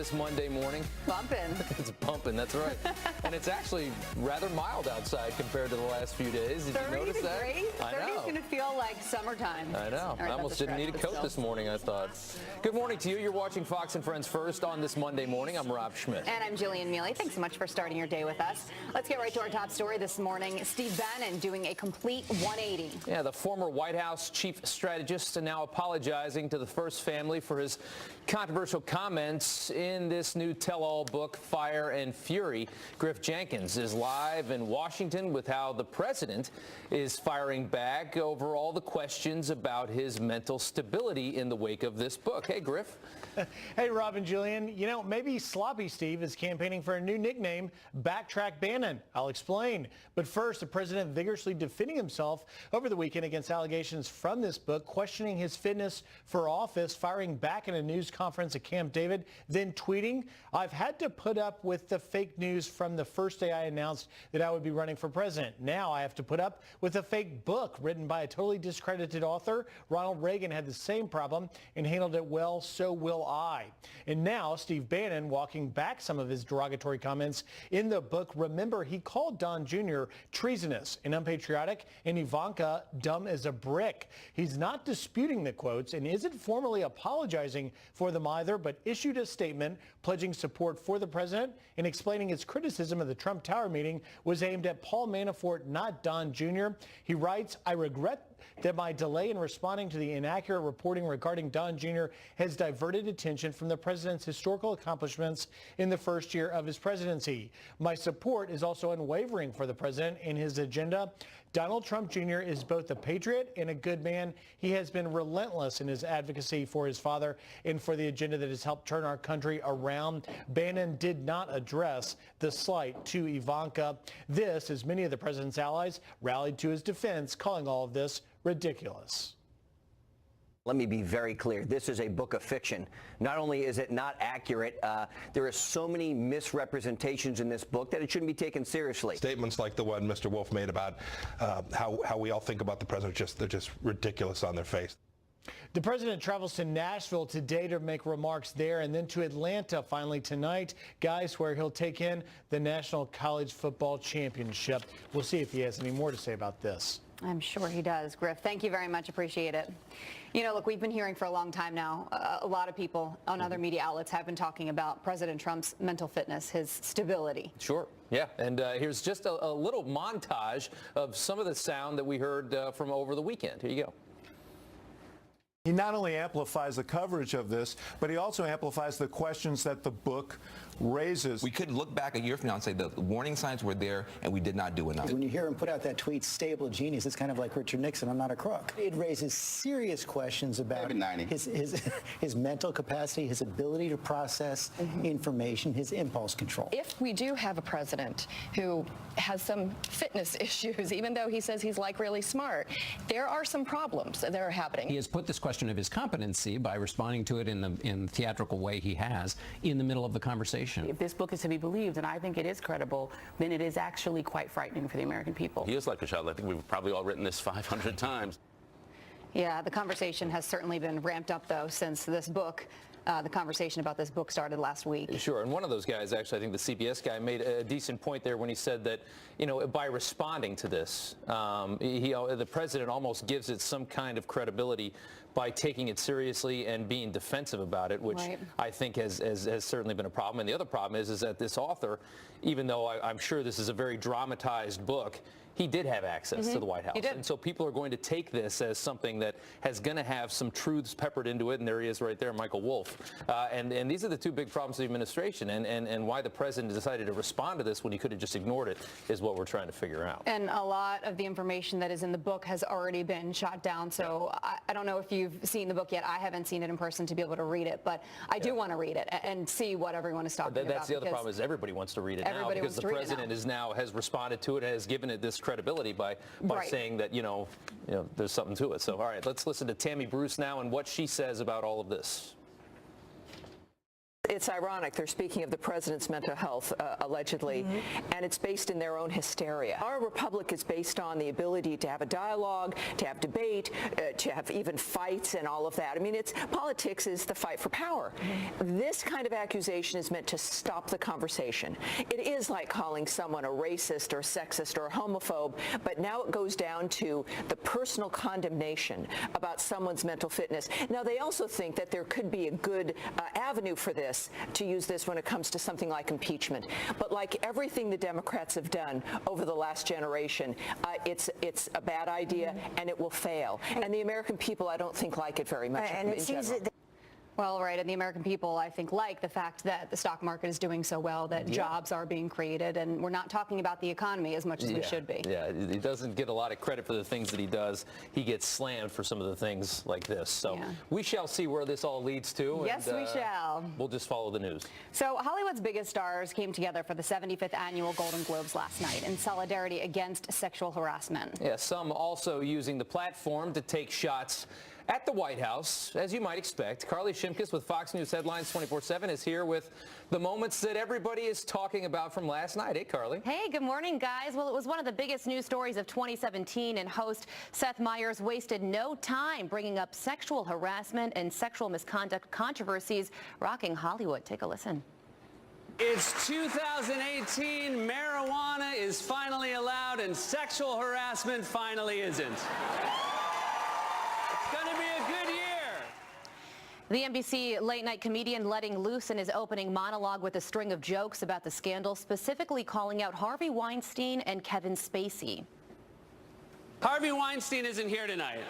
this Monday morning. Bumping. It's bumping, that's right. And it's actually rather mild outside compared to the last few days. Did you notice that? 30 degrees? I know. 30 is going to feel like summertime. I know. Right, I almost didn't need a coat this morning, I thought. Good morning to you. You're watching Fox and Friends First on this Monday morning. I'm Rob Schmidt. And I'm Jillian Mealy. Thanks so much for starting your day with us. Let's get right to our top story this morning. Steve Bannon doing a complete 180. Yeah, the former White House chief strategist now apologizing to the First family for his controversial comments in this new tell-all book, Fire and Fury. Griff Jenkins is live in Washington with how the president is firing back over all the questions about his mental stability in the wake of this book. Hey, Griff. Hey, Rob and Julian. You know, maybe Sloppy Steve is campaigning for a new nickname, Backtrack Bannon. I'll explain. But first, the president vigorously defending himself over the weekend against allegations from this book, questioning his fitness for office, firing back in a news conference at Camp David, then tweeting, "I've had to put up with the fake news from the first day I announced that I would be running for president. Now I have to put up with a fake book written by a totally discredited author. Ronald Reagan had the same problem and handled it well, so will I." And now Steve Bannon walking back some of his derogatory comments in the book. Remember, he called Don Jr. treasonous and unpatriotic and Ivanka dumb as a brick. He's not disputing the quotes and isn't formally apologizing for them either, but issued a statement pledging support for the president and explaining his criticism of the Trump Tower meeting was aimed at Paul Manafort, not Don Jr. He writes, "I regret that my delay in responding to the inaccurate reporting regarding Don Jr. has diverted attention from the president's historical accomplishments in the first year of his presidency. My support is also unwavering for the president and his agenda. Donald Trump Jr. is both a patriot and a good man. He has been relentless in his advocacy for his father and for the agenda that has helped turn our country around." Bannon did not address the slight to Ivanka. This, as many of the president's allies rallied to his defense, calling all of this ridiculous. Let me be very clear. This is a book of fiction. Not only is it not accurate, there are so many misrepresentations in this book that it shouldn't be taken seriously. Statements like the one Mr. Wolf made about how we all think about the president, they're just ridiculous on their face. The president travels to Nashville today to make remarks there, and then to Atlanta finally tonight, guys, where he'll take in the National College Football Championship. We'll see if he has any more to say about this. I'm sure he does. Griff, thank you very much. Appreciate it. You know, look, we've been hearing for a long time now, a lot of people on other media outlets have been talking about President Trump's mental fitness, his stability. Sure. Yeah. And here's just a little montage of some of the sound that we heard from over the weekend. Here you go. He not only amplifies the coverage of this, but he also amplifies the questions that the book raises. We could look back a year from now and say the warning signs were there and we did not do enough. When you hear him put out that tweet, stable genius, it's kind of like Richard Nixon, I'm not a crook. It raises serious questions about his mental capacity, his ability to process information, his impulse control. If we do have a president who has some fitness issues, even though he says he's like really smart, there are some problems that are happening. He has put this question of his competency by responding to it in the theatrical way he has in the middle of the conversation. If this book is to be believed, and I think it is credible, then it is actually quite frightening for the American people. He is like a child. I think we've probably all written this 500 times. Yeah, the conversation has certainly been ramped up, though, since this book. The conversation about this book started last week. Sure, and one of those guys, actually, I think the CBS guy, made a decent point there when he said that, you know, by responding to this, the president almost gives it some kind of credibility by taking it seriously and being defensive about it, which I think has certainly been a problem. And the other problem is that this author, even though I'm sure this is a very dramatized book, he did have access to the White House. And so people are going to take this as something that has going to have some truths peppered into it. And there he is right there, Michael Wolff. And these are the two big problems of the administration. And why the president decided to respond to this when he could have just ignored it is what we're trying to figure out. And a lot of the information that is in the book has already been shot down. So I don't know if you've seen the book yet. I haven't seen it in person to be able to read it. But I do want to read it and see what everyone is talking about. That's the other problem is everybody wants to read it now because the president has responded to it and has given it this credibility by saying that, you know, there's something to it. So, all right, let's listen to Tammy Bruce now and what she says about all of this. it's ironic. They're speaking of the president's mental health, allegedly, and it's based in their own hysteria. Our republic is based on the ability to have a dialogue, to have debate, to have even fights and all of that. I mean, politics is the fight for power. This kind of accusation is meant to stop the conversation. It is like calling someone a racist or sexist or a homophobe, but now it goes down to the personal condemnation about someone's mental fitness. Now, they also think that there could be a good avenue for this, to use this when it comes to something like impeachment. But like everything the Democrats have done over the last generation, it's a bad idea and it will fail. And the American people, I don't think, like it very much. And it seems that well, right, and the American people, I think, like the fact that the stock market is doing so well, that jobs are being created, and we're not talking about the economy as much as we should be. Yeah, he doesn't get a lot of credit for the things that he does. He gets slammed for some of the things like this. So we shall see where this all leads to. Yes, and, we shall. We'll just follow the news. So Hollywood's biggest stars came together for the 75th annual Golden Globes last night in solidarity against sexual harassment. Yeah, some also using the platform to take shots at the White House, as you might expect. Carly Shimkus with Fox News Headlines 24/7 is here with the moments that everybody is talking about from last night. Hey, Carly. Hey, good morning, guys. Well, it was one of the biggest news stories of 2017, and host Seth Meyers wasted no time bringing up sexual harassment and sexual misconduct controversies rocking Hollywood. Take a listen. It's 2018, marijuana is finally allowed, and sexual harassment finally isn't. The NBC late-night comedian letting loose in his opening monologue with a string of jokes about the scandal, specifically calling out Harvey Weinstein and Kevin Spacey. Harvey Weinstein isn't here tonight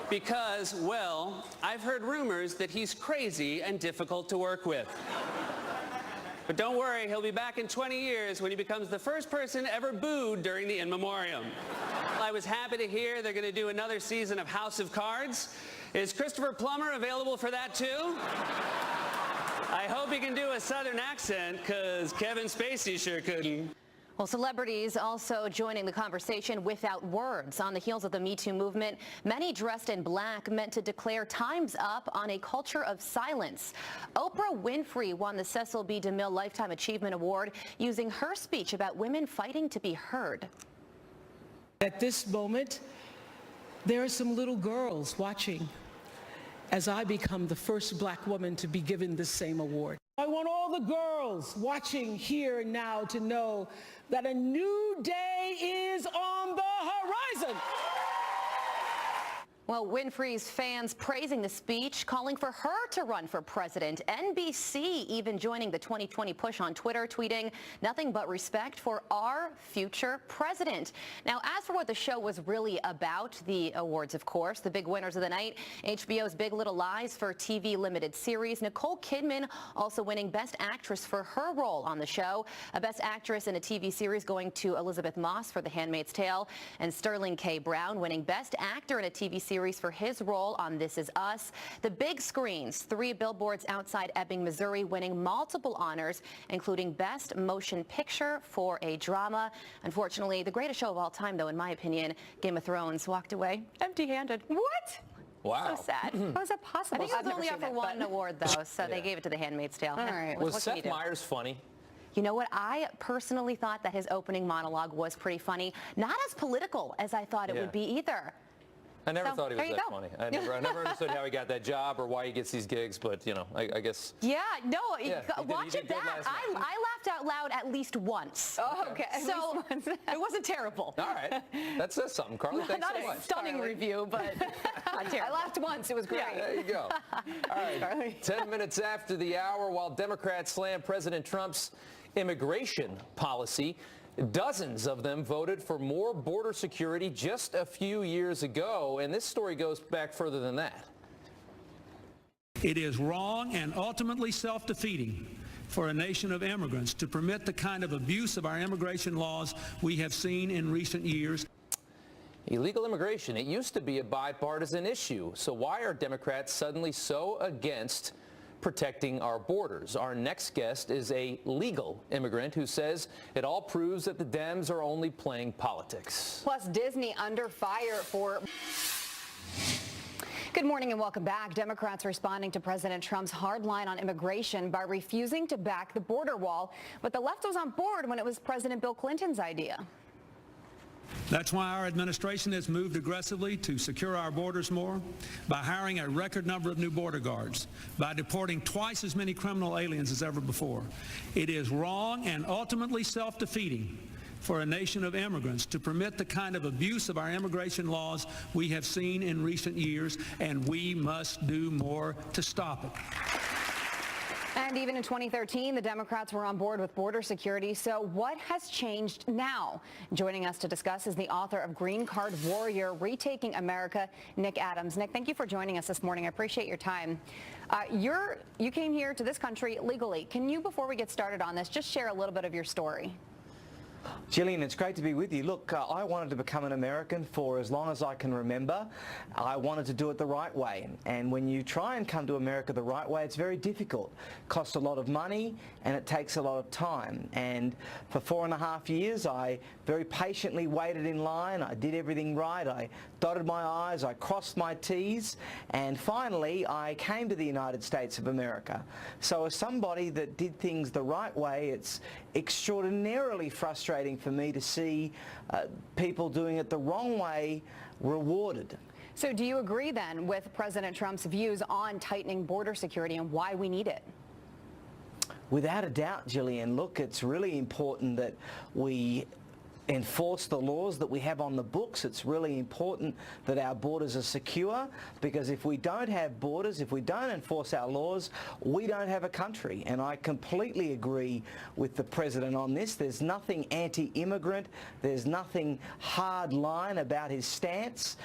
because, well, I've heard rumors that he's crazy and difficult to work with. But don't worry, he'll be back in 20 years when he becomes the first person ever booed during the In Memoriam. I was happy to hear they're going to do another season of House of Cards. Is Christopher Plummer available for that too? I hope he can do a Southern accent, because Kevin Spacey sure couldn't. Well, celebrities also joining the conversation without words. On the heels of the Me Too movement, many dressed in black meant to declare time's up on a culture of silence. Oprah Winfrey won the Cecil B. DeMille Lifetime Achievement Award using her speech about women fighting to be heard. At this moment, there are some little girls watching as I become the first black woman to be given this same award. I want all the girls watching here and now to know that a new day is on the horizon. Well, Winfrey's fans praising the speech, calling for her to run for president. NBC even joining the 2020 push on Twitter, tweeting, "Nothing but respect for our future president." Now, as for what the show was really about, the awards, of course, the big winners of the night, HBO's Big Little Lies for TV limited series. Nicole Kidman also winning Best Actress for her role on the show. A Best Actress in a TV series going to Elizabeth Moss for The Handmaid's Tale. And Sterling K. Brown winning Best Actor in a TV series for his role on This Is Us. The big screens, 3 billboards outside Ebbing, Missouri, winning multiple honors, including Best Motion Picture for a drama. Unfortunately, the greatest show of all time, though, in my opinion, Game of Thrones, walked away empty-handed. What? Wow. So sad. How is that possible? I think it was only up for one award, though, so they gave it to The Handmaid's Tale. All right. Was Seth Meyers funny? You know what? I personally thought that his opening monologue was pretty funny. Not as political as I thought it would be either. I never thought he was there you that go. funny. I never understood how he got that job or why he gets these gigs, but, you know, I guess. Yeah, no, he watch did it good back. last night. I laughed out loud at least once. Oh, okay. So it wasn't terrible. All right. That says something, Carly. Thanks Not so a much. stunning review, but not terrible. I laughed once. It was great. There you go. All right. 10 minutes after the hour, while Democrats slam President Trump's immigration policy, dozens of them voted for more border security just a few years ago, and this story goes back further than that. It is wrong and ultimately self-defeating for a nation of immigrants to permit the kind of abuse of our immigration laws we have seen in recent years. Illegal immigration, it used to be a bipartisan issue, so why are Democrats suddenly so against protecting our borders? Our next guest is a legal immigrant who says it all proves that the Dems are only playing politics. Plus, Disney under fire for... Good morning and welcome back. Democrats responding to President Trump's hard line on immigration by refusing to back the border wall. But the left was on board when it was President Bill Clinton's idea. That's why our administration has moved aggressively to secure our borders more, by hiring a record number of new border guards, by deporting twice as many criminal aliens as ever before. It is wrong and ultimately self-defeating for a nation of immigrants to permit the kind of abuse of our immigration laws we have seen in recent years, and we must do more to stop it. And even in 2013, the Democrats were on board with border security. So what has changed now? Joining us to discuss is the author of Green Card Warrior, Retaking America, Nick Adams. Nick, thank you for joining us this morning. I appreciate your time. You came here to this country legally. Can you, before we get started on this, just share a little bit of your story? Jeanine, it's great to be with you. Look, I wanted to become an American for as long as I can remember. I wanted to do it the right way. And when you try and come to America the right way, it's very difficult. It costs a lot of money and it takes a lot of time. And for 4.5 years, I very patiently waited in line. I did everything right. I dotted my I's, I crossed my T's, and finally I came to the United States of America. So as somebody that did things the right way, it's extraordinarily frustrating for me to see people doing it the wrong way rewarded. So do you agree then with President Trump's views on tightening border security and why we need it? Without a doubt, Gillian, look, it's really important that we enforce the laws that we have on the books. It's really important that our borders are secure, because if we don't have borders, if we don't enforce our laws, we don't have a country. And I completely agree with the President on this. There's nothing anti-immigrant. There's nothing hard line about his stance.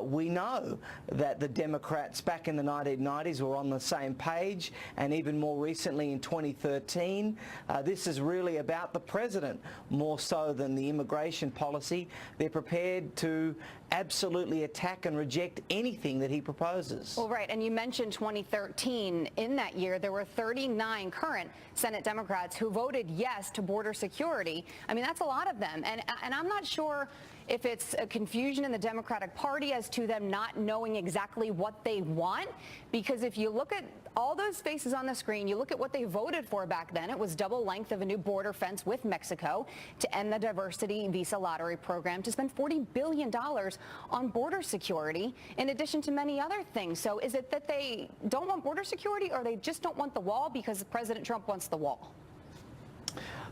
We know that the Democrats back in the 1990s were on the same page, and even more recently in 2013. This is really about the President more so than the immigration policy. They're prepared to absolutely attack and reject anything that he proposes. Well, right, and you mentioned 2013. In that year, there were 39 current Senate Democrats who voted yes to border security. I mean, that's a lot of them, and I'm not sure if it's a confusion in the Democratic Party as to them not knowing exactly what they want, because if you look at all those faces on the screen, you look at what they voted for back then. It was double length of a new border fence with Mexico, to end the diversity visa lottery program, to spend $40 billion on border security, in addition to many other things. So is it that they don't want border security, or they just don't want the wall because President Trump wants the wall?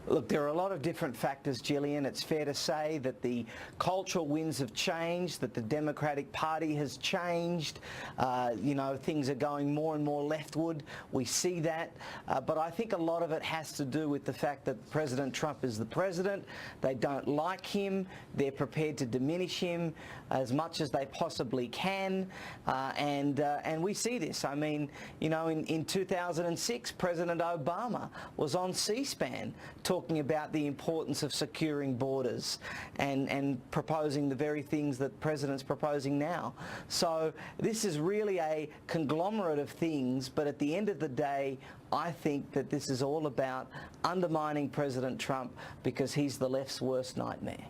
Look, there are a lot of different factors, Gillian. It's fair to say that the cultural winds have changed, that the Democratic Party has changed. You know, things are going more and more leftward. We see that. But I think a lot of it has to do with the fact that President Trump is the president. They don't like him. They're prepared to diminish him as much as they possibly can. And we see this. I mean, you know, in 2006, President Obama was on C-SPAN talking about the importance of securing borders and proposing the very things that the President's proposing now. So this is really a conglomerate of things, but at the end of the day, I think that this is all about undermining President Trump because he's the left's worst nightmare.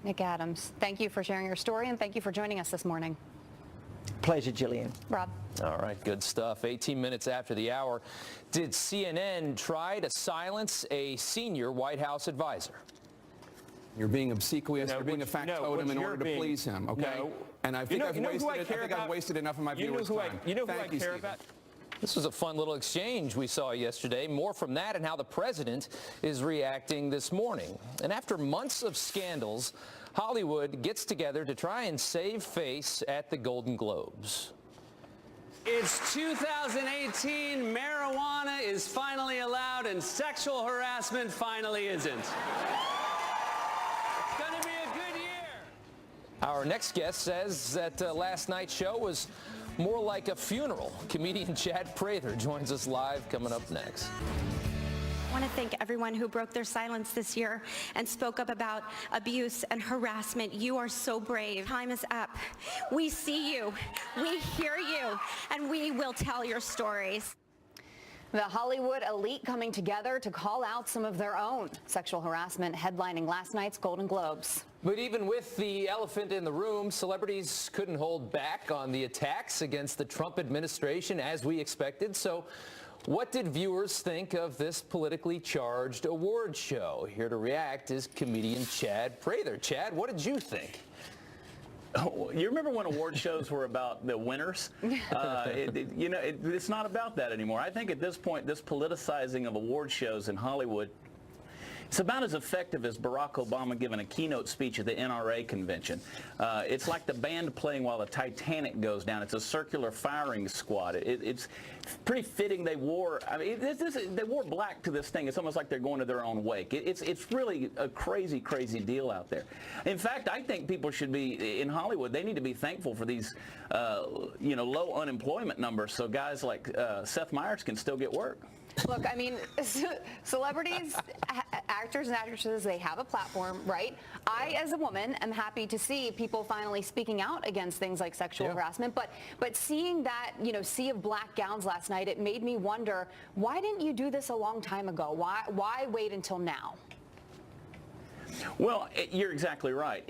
Nick Adams, thank you for sharing your story, and thank you for joining us this morning. Pleasure, Gillian. Rob. All right, good stuff. 18 minutes after the hour, did CNN try to silence a senior White House advisor? You're being obsequious. You're being a factotum in order to please him, okay? No. And I think I've wasted enough of my viewers' time. You know who I care about? This was a fun little exchange we saw yesterday. More from that and how the president is reacting this morning. And after months of scandals, Hollywood gets together to try and save face at the Golden Globes. It's 2018, marijuana is finally allowed, and sexual harassment finally isn't. It's gonna be a good year. Our next guest says that last night's show was more like a funeral. Comedian Chad Prather joins us live, coming up next. I want to thank everyone who broke their silence this year and spoke up about abuse and harassment. You are so brave. Time is up. We see you, we hear you, and we will tell your stories. The Hollywood elite coming together to call out some of their own sexual harassment, headlining last night's Golden Globes. But even with the elephant in the room, celebrities couldn't hold back on the attacks against the Trump administration as we expected. So what did viewers think of this politically charged award show? Here to react is comedian Chad Prather. Chad, what did you think? Oh, you remember when award shows were about the winners? It's not about that anymore. I think at this point, this politicizing of award shows in Hollywood, it's about as effective as Barack Obama giving a keynote speech at the NRA convention. It's like the band playing while the Titanic goes down. It's a circular firing squad. It's pretty fitting they wore, they wore black to this thing. It's almost like they're going to their own wake. It's really a crazy, crazy deal out there. In fact, I think people should be, in Hollywood, they need to be thankful for these, low unemployment numbers so guys like Seth Meyers can still get work. Look, I mean, celebrities, actors and actresses, they have a platform, right? I, as a woman, am happy to see people finally speaking out against things like sexual harassment. But seeing that, sea of black gowns last night, it made me wonder, why didn't you do this a long time ago? Why wait until now? Well, you're exactly right.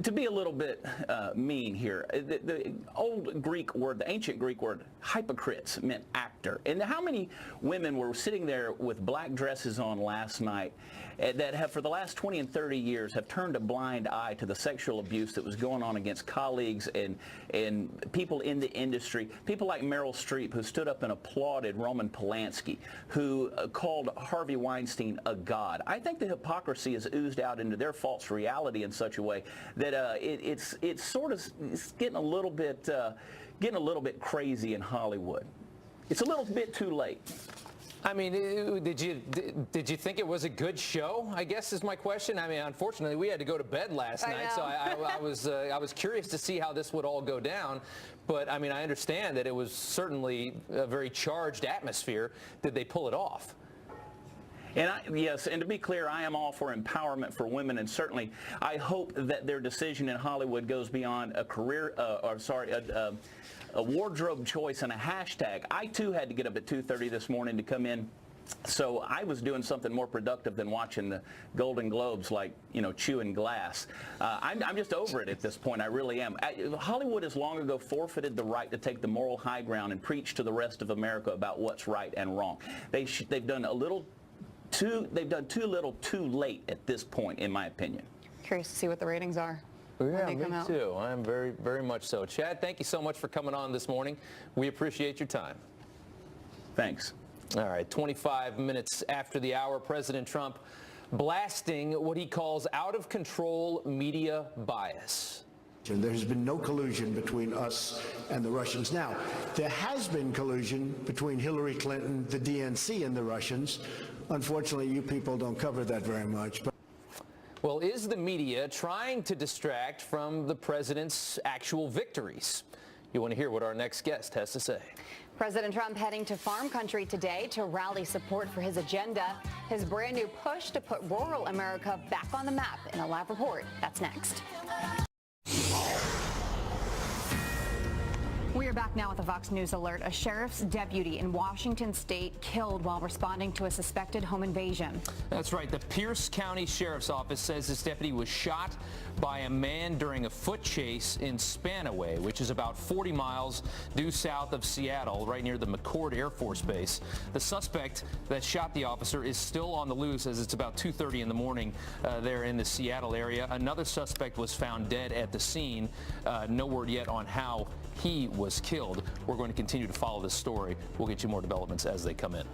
To be a little bit mean here, the old Greek word, the ancient Greek word, hypocrites, meant actor. And how many women were sitting there with black dresses on last night that have, for the last 20 and 30 years, have turned a blind eye to the sexual abuse that was going on against colleagues and people in the industry, people like Meryl Streep, who stood up and applauded Roman Polanski, who called Harvey Weinstein a god. I think the hypocrisy has oozed out into their false reality in such a way that it's getting a little bit crazy in Hollywood. It's a little bit too late. I mean, did you think it was a good show, I guess is my question. I mean, unfortunately, we had to go to bed last night, so I was curious to see how this would all go down. But, I mean, I understand that it was certainly a very charged atmosphere. Did they pull it off? And yes, and to be clear, I am all for empowerment for women, and certainly I hope that their decision in Hollywood goes beyond a career, a wardrobe choice and a hashtag. I too had to get up at 2:30 this morning to come in. So I was doing something more productive than watching the Golden Globes, like, chewing glass. I'm just over it at this point. I really am. Hollywood has long ago forfeited the right to take the moral high ground and preach to the rest of America about what's right and wrong. They've done too little too late at this point, in my opinion. Curious to see what the ratings are. Yeah, me too. I am very, very much so. Chad, thank you so much for coming on this morning. We appreciate your time. Thanks. All right, 25 minutes after the hour, President Trump blasting what he calls out-of-control media bias. There has been no collusion between us and the Russians. Now, there has been collusion between Hillary Clinton, the DNC, and the Russians. Unfortunately, you people don't cover that very much. Well, is the media trying to distract from the president's actual victories? You want to hear what our next guest has to say. President Trump heading to farm country today to rally support for his agenda, his brand new push to put rural America back on the map. In a live report, that's next. We are back now with a Fox News alert. A sheriff's deputy in Washington state killed while responding to a suspected home invasion. That's right. The Pierce County Sheriff's Office says this deputy was shot by a man during a foot chase in Spanaway, which is about 40 miles due south of Seattle, right near the McCord Air Force Base. The suspect that shot the officer is still on the loose as it's about 2:30 in the morning there in the Seattle area. Another suspect was found dead at the scene. No word yet on how he was killed. We're going to continue to follow this story. We'll get you more developments as they come in.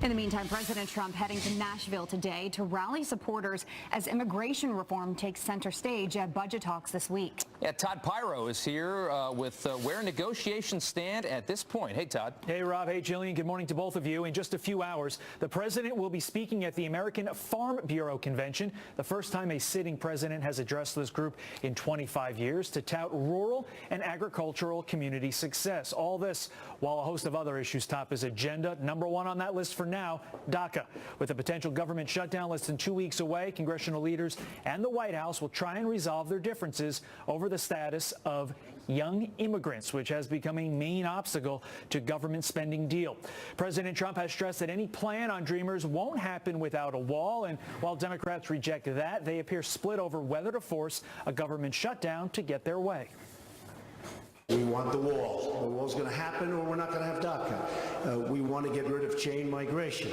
In the meantime, President Trump heading to Nashville today to rally supporters as immigration reform takes center stage at budget talks this week. Yeah, Todd Pirro is here with where negotiations stand at this point. Hey, Todd. Hey, Rob. Hey, Jeanine. Good morning to both of you. In just a few hours, the president will be speaking at the American Farm Bureau Convention, the first time a sitting president has addressed this group in 25 years, to tout rural and agricultural community success. All this while a host of other issues top his agenda. Number one on that list for now, DACA. With a potential government shutdown less than 2 weeks away, congressional leaders and the White House will try and resolve their differences over the status of young immigrants, which has become a main obstacle to government spending deal. President Trump has stressed that any plan on Dreamers won't happen without a wall, and while Democrats reject that, they appear split over whether to force a government shutdown to get their way. We want the wall. The wall's going to happen or we're not going to have DACA. We want to get rid of chain migration.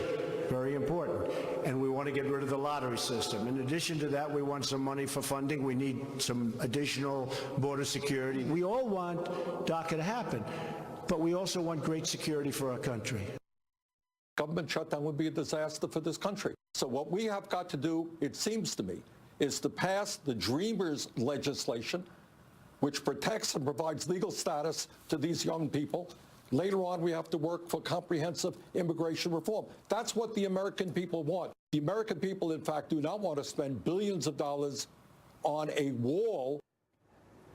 Very important. And we want to get rid of the lottery system. In addition to that, we want some money for funding. We need some additional border security. We all want DACA to happen, but we also want great security for our country. Government shutdown would be a disaster for this country. So what we have got to do, it seems to me, is to pass the Dreamers legislation, which protects and provides legal status to these young people. Later on, we have to work for comprehensive immigration reform. That's what the American people want. The American people, in fact, do not want to spend billions of dollars on a wall.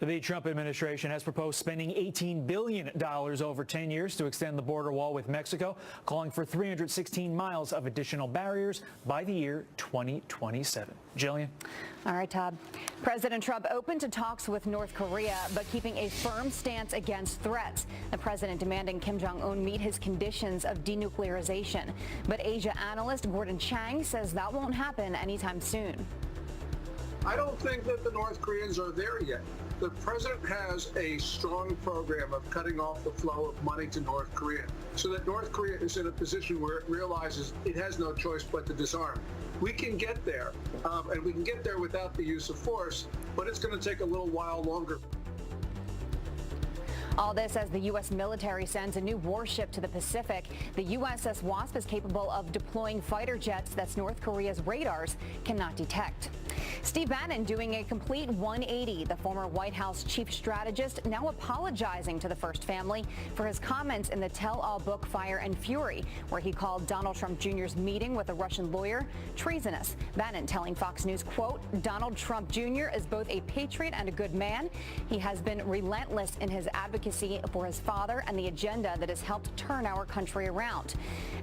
The Trump administration has proposed spending $18 billion over 10 years to extend the border wall with Mexico, calling for 316 miles of additional barriers by the year 2027. Jillian. All right, Todd. President Trump opened to talks with North Korea, but keeping a firm stance against threats. The president demanding Kim Jong-un meet his conditions of denuclearization. But Asia analyst Gordon Chang says that won't happen anytime soon. I don't think that the North Koreans are there yet. The president has a strong program of cutting off the flow of money to North Korea so that North Korea is in a position where it realizes it has no choice but to disarm. We can get there, and we can get there without the use of force, but it's going to take a little while longer. All this as the U.S. military sends a new warship to the Pacific. The USS Wasp is capable of deploying fighter jets that North Korea's radars cannot detect. Steve Bannon doing a complete 180. The former White House chief strategist now apologizing to the First Family for his comments in the tell-all book Fire and Fury, where he called Donald Trump Jr.'s meeting with a Russian lawyer treasonous. Bannon telling Fox News, quote, Donald Trump Jr. is both a patriot and a good man. He has been relentless in his advocacy for his father and the agenda that has helped turn our country around.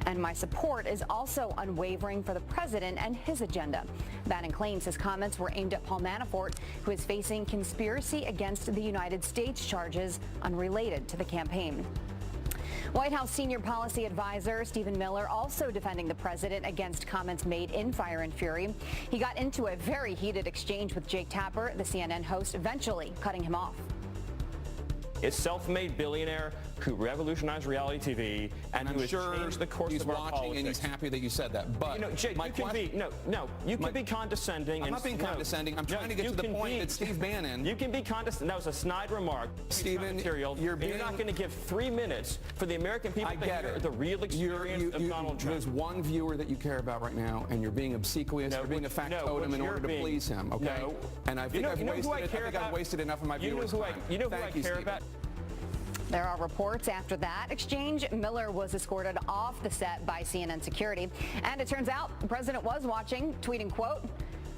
And my support is also unwavering for the president and his agenda. Bannon claims his comments were aimed at Paul Manafort, who is facing conspiracy against the United States charges unrelated to the campaign. White House senior policy advisor Stephen Miller also defending the president against comments made in Fire and Fury. He got into a very heated exchange with Jake Tapper, the CNN host, eventually cutting him off. A self-made billionaire who revolutionized reality TV and who has changed the course of our politics. He's watching and he's happy that you said that. But Jake, you can be condescending. I'm not being condescending. I'm trying to get to the point that Steve Bannon. You can be condescending. That was a snide remark. Stephen, you're not going to give 3 minutes for the American people to hear the real experience of Donald Trump. There's one viewer that you care about right now, and you're being obsequious. You're being a factotum in order to please him. Okay. No. And I think I've wasted enough of my viewers' time. You know who I care about? There are reports after that exchange. Miller was escorted off the set by CNN security. And it turns out the president was watching, tweeting, quote,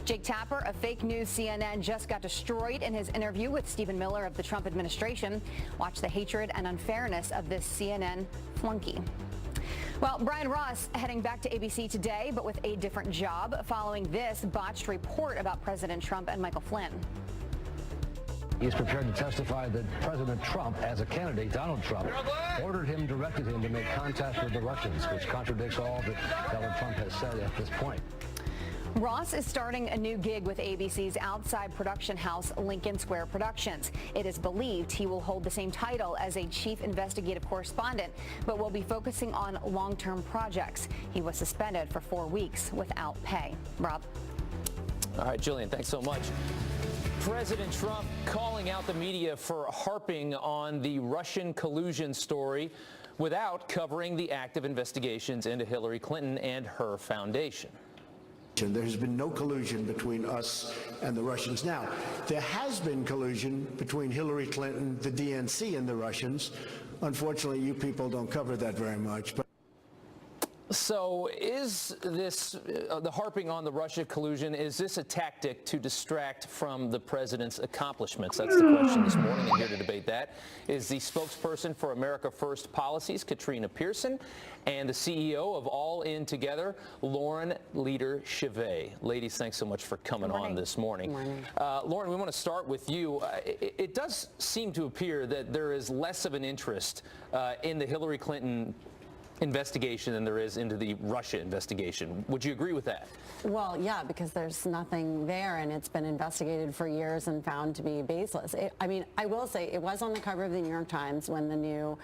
Jake Tapper, a fake news CNN, just got destroyed in his interview with Stephen Miller of the Trump administration. Watch the hatred and unfairness of this CNN flunky. Well, Brian Ross heading back to ABC today, but with a different job, following this botched report about President Trump and Michael Flynn. He's prepared to testify that President Trump, as a candidate, Donald Trump, directed him to make contact with the Russians, which contradicts all that Donald Trump has said at this point. Ross is starting a new gig with ABC's outside production house, Lincoln Square Productions. It is believed he will hold the same title as a chief investigative correspondent, but will be focusing on long-term projects. He was suspended for 4 weeks without pay. Rob. All right, Jillian, thanks so much. President Trump calling out the media for harping on the Russian collusion story without covering the active investigations into Hillary Clinton and her foundation. There has been no collusion between us and the Russians. Now, there has been collusion between Hillary Clinton, the DNC, and the Russians. Unfortunately, you people don't cover that very much. But So is this, the harping on the Russia collusion, is this a tactic to distract from the president's accomplishments? That's the question this morning, and here to debate that is the spokesperson for America First Policies, Katrina Pearson, and the CEO of All In Together, Lauren Leader-Chevet. Ladies, thanks so much for coming on this morning. Lauren, we want to start with you. It does seem to appear that there is less of an interest in the Hillary Clinton investigation than there is into the Russia investigation. Would you agree with that? Well, yeah, because there's nothing there, and it's been investigated for years and found to be baseless. I mean, I will say it was on the cover of the New York Times when the new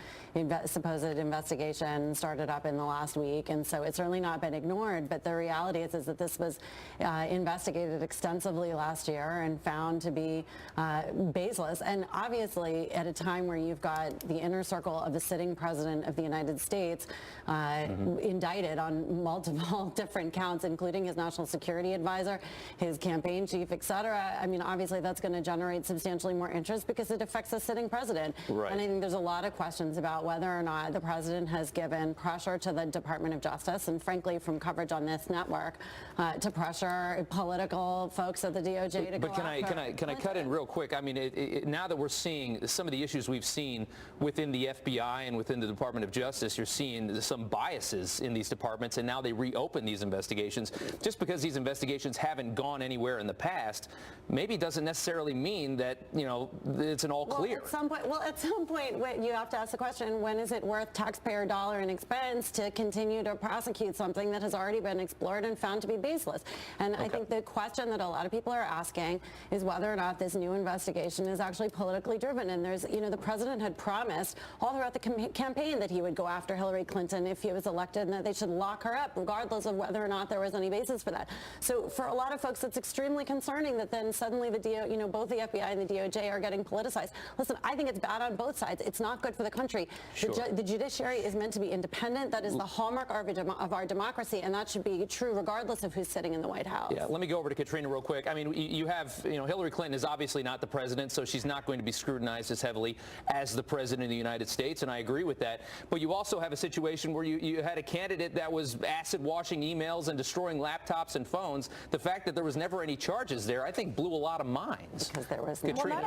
supposed investigation started up in the last week, and so it's certainly not been ignored. But the reality is that this was investigated extensively last year and found to be baseless. And obviously, at a time where you've got the inner circle of the sitting president of the United States indicted on multiple different counts, including his national security advisor, his campaign chief, et cetera. I mean, obviously that's going to generate substantially more interest because it affects the sitting president. Right. And I think there's a lot of questions about whether or not the president has given pressure to the Department of Justice, and frankly, from coverage on this network, to pressure political folks at the DOJ to go after. But can I cut in real quick? I mean, now that we're seeing some of the issues we've seen within the FBI and within the Department of Justice, you're seeing some biases in these departments, and now they reopen these investigations. Just because these investigations haven't gone anywhere in the past, maybe doesn't necessarily mean that, you know, it's an all clear. At some point, you have to ask the question, when is it worth taxpayer dollar and expense to continue to prosecute something that has already been explored and found to be baseless? And I think the question that a lot of people are asking is whether or not this new investigation is actually politically driven. And there's, you know, the president had promised all throughout the campaign that he would go after Hillary Clinton if he was elected, and that they should lock her up regardless of whether or not there was any basis for that. So for a lot of folks, it's extremely concerning that then suddenly both the FBI and the DOJ are getting politicized. Listen, I think it's bad on both sides. It's not good for the country. Sure. The judiciary is meant to be independent. That is the hallmark of our democracy, and that should be true regardless of who's sitting in the White House. Yeah, let me go over to Katrina real quick. I mean, you have, Hillary Clinton is obviously not the president, so she's not going to be scrutinized as heavily as the president of the United States, and I agree with that. But you also have a situation where you had a candidate that was acid washing emails and destroying laptops and phones. The fact that there was never any charges there, I think, blew a lot of minds. Because there was well, not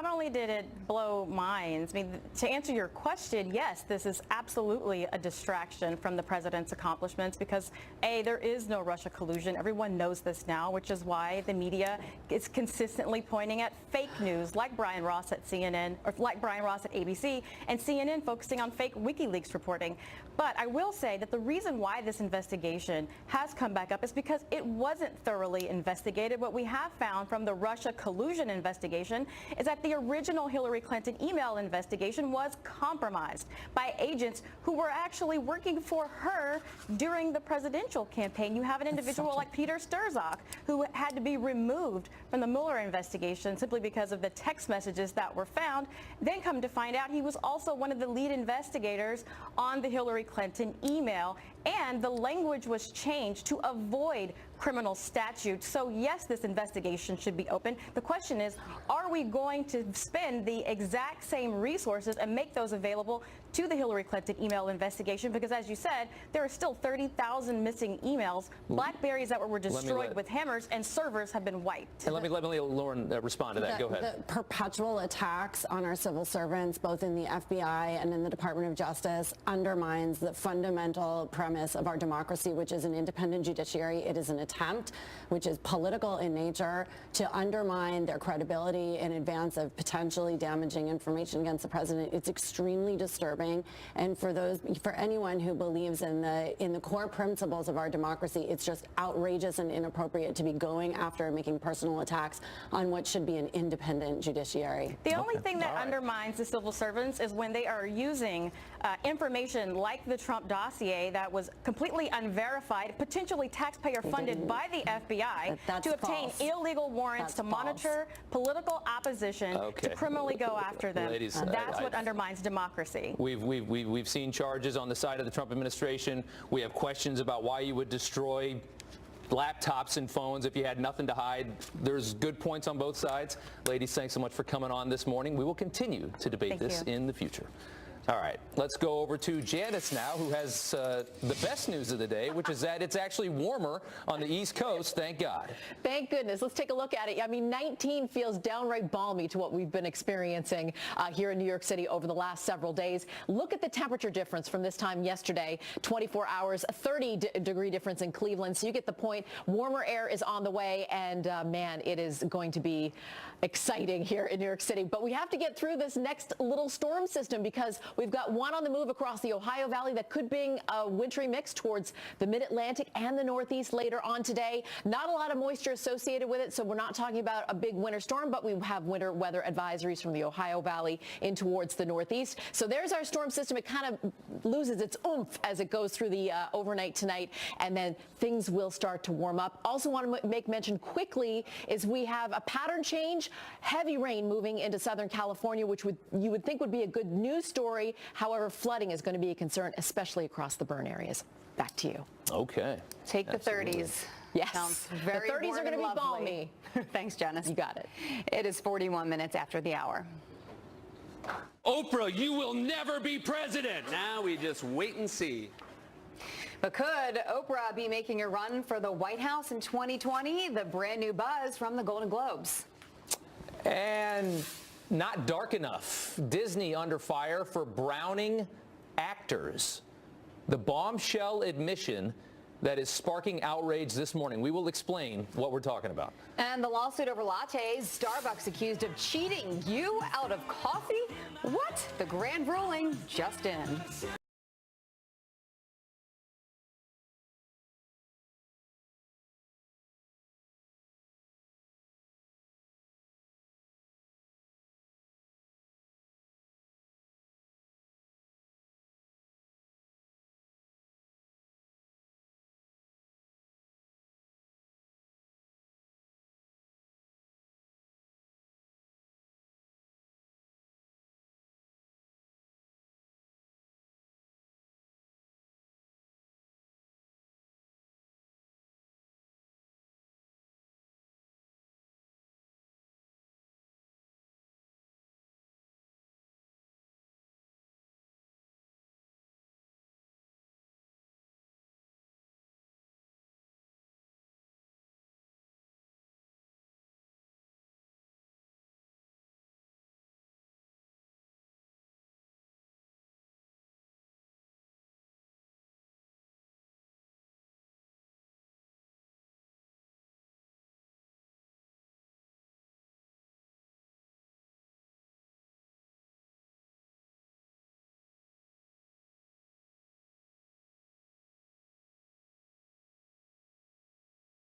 only did it blow minds. I mean, to answer your question, yes, this is absolutely a distraction from the president's accomplishments because A, there is no Russia collusion. Everyone knows this now, which is why the media is consistently pointing at fake news, like Brian Ross at CNN, or like Brian Ross at ABC, and CNN focusing on fake WikiLeaks reporting. But I will say that the reason why this investigation has come back up is because it wasn't thoroughly investigated. What we have found from the Russia collusion investigation is that the original Hillary Clinton email investigation was compromised by agents who were actually working for her during the presidential campaign. You have an individual like Peter Strzok who had to be removed from the Mueller investigation simply because of the text messages that were found. Then come to find out he was also one of the lead investigators on the Hillary Clinton email, and the language was changed to avoid criminal statutes. So yes, this investigation should be open. The question is, are we going to spend the exact same resources and make those available to the Hillary Clinton email investigation? Because as you said, there are still 30,000 missing emails, BlackBerries that were destroyed with hammers, and servers have been wiped. And let me let Lauren respond to that. Go ahead. The perpetual attacks on our civil servants, both in the FBI and in the Department of Justice, undermines the fundamental premise of our democracy, which is an independent judiciary. It is an attempt, which is political in nature, to undermine their credibility in advance of potentially damaging information against the president. It's extremely disturbing, and for anyone who believes in the core principles of our democracy, it's just outrageous and inappropriate to be going after and making personal attacks on what should be an independent judiciary. The only thing that undermines the civil servants is when they are using information like the Trump dossier that was completely unverified, potentially taxpayer funded by the FBI to obtain illegal warrants to monitor political opposition, to criminally go after them. Ladies, that's what undermines democracy. We've seen charges on the side of the Trump administration. We have questions about why you would destroy laptops and phones if you had nothing to hide. There's good points on both sides. Ladies, thanks so much for coming on this morning. We will continue to debate this in the future. All right, let's go over to Janice now, who has the best news of the day, which is that it's actually warmer on the East Coast, thank God. Thank goodness. Let's take a look at it. I mean, 19 feels downright balmy to what we've been experiencing here in New York City over the last several days. Look at the temperature difference from this time yesterday, 24 hours, a 30-degree difference in Cleveland. So you get the point. Warmer air is on the way, and man, it is going to be exciting here in New York City. But we have to get through this next little storm system because we've got one on the move across the Ohio Valley that could bring a wintry mix towards the mid-Atlantic and the Northeast later on today. Not a lot of moisture associated with it, so we're not talking about a big winter storm, but we have winter weather advisories from the Ohio Valley in towards the Northeast. So there's our storm system. It kind of loses its oomph as it goes through the overnight tonight, and then things will start to warm up. Also want to make mention quickly is we have a pattern change, heavy rain moving into Southern California, which you would think would be a good news story. However, flooding is going to be a concern, especially across the burn areas. Back to you. Okay. Take the 30s. Yes. Sounds very the 30s warm are going to be and balmy. Thanks, Janice. You got it. It is 41 minutes after the hour. Oprah, you will never be president. Now we just wait and see. But could Oprah be making a run for the White House in 2020? The brand new buzz from the Golden Globes. And not dark enough. Disney under fire for browning actors. The bombshell admission that is sparking outrage this morning. We will explain what we're talking about. And the lawsuit over lattes, Starbucks accused of cheating you out of coffee? What? The grand ruling just in.